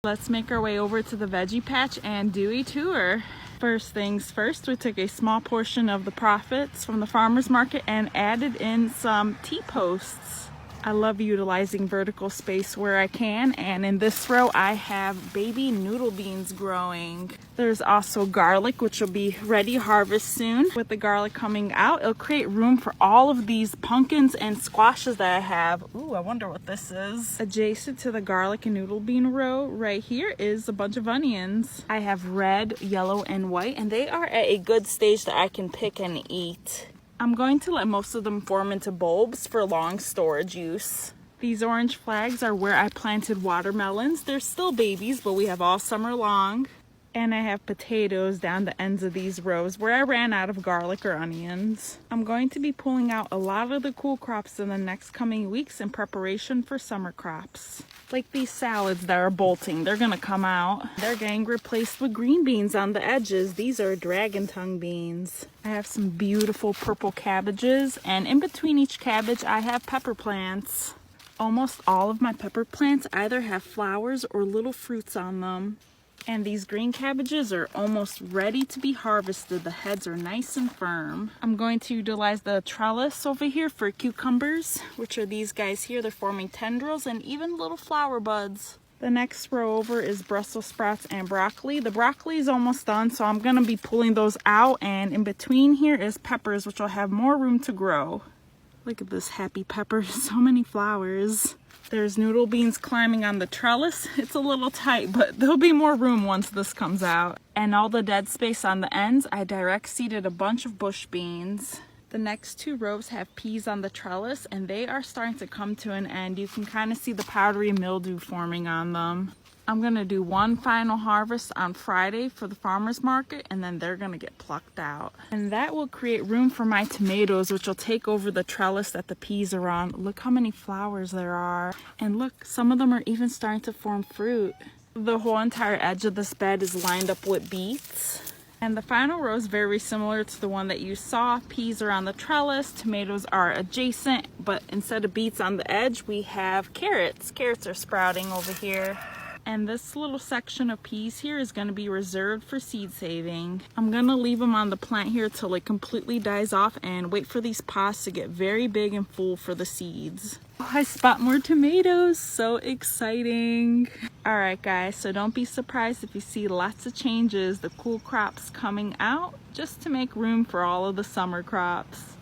Let's make our way over to the veggie patch and do a tour. First things first, we took a small portion of the profits from the farmer's market and added in some T-posts. I love utilizing vertical space where I can, and in this row I have baby noodle beans growing. There's also garlic, which will be ready to harvest soon. With the garlic coming out, it'll create room for all of these pumpkins and squashes that I have. Ooh, I wonder what this is. Adjacent to the garlic and noodle bean row right here is a bunch of onions. I have red, yellow, and white, and they are at a good stage that I can pick and eat. I'm going to let most of them form into bulbs for long storage use. These orange flags are where I planted watermelons. They're still babies, but we have all summer long. And I have potatoes down the ends of these rows where I ran out of garlic or onions. I'm going to be pulling out a lot of the cool crops in the next coming weeks in preparation for summer crops. Like these salads that are bolting, they're gonna come out. They're getting replaced with green beans on the edges. These are dragon tongue beans. I have some beautiful purple cabbages, and in between each cabbage I have pepper plants. Almost all of my pepper plants either have flowers or little fruits on them. And these green cabbages are almost ready to be harvested. The heads are nice and firm. I'm going to utilize the trellis over here for cucumbers, which are these guys here. They're forming tendrils and even little flower buds. The next row over is Brussels sprouts and broccoli. The broccoli is almost done, so I'm going to be pulling those out. And in between here is peppers, which will have more room to grow. Look at this happy pepper, so many flowers. There's noodle beans climbing on the trellis. It's a little tight, but there'll be more room once this comes out. And all the dead space on the ends, I direct seeded a bunch of bush beans. The next two rows have peas on the trellis, and they are starting to come to an end. You can kind of see the powdery mildew forming on them. I'm gonna do one final harvest on Friday for the farmer's market, and then they're gonna get plucked out. And that will create room for my tomatoes, which will take over the trellis that the peas are on. Look how many flowers there are. And look, some of them are even starting to form fruit. The whole entire edge of this bed is lined up with beets. And the final row is very similar to the one that you saw. Peas are on the trellis, tomatoes are adjacent, but instead of beets on the edge, we have carrots. Carrots are sprouting over here. And this little section of peas here is going to be reserved for seed saving. I'm going to leave them on the plant here till it completely dies off and wait for these pods to get very big and full for the seeds. Oh, I spot more tomatoes. So exciting. Alright guys, so don't be surprised if you see lots of changes, the cool crops coming out just to make room for all of the summer crops.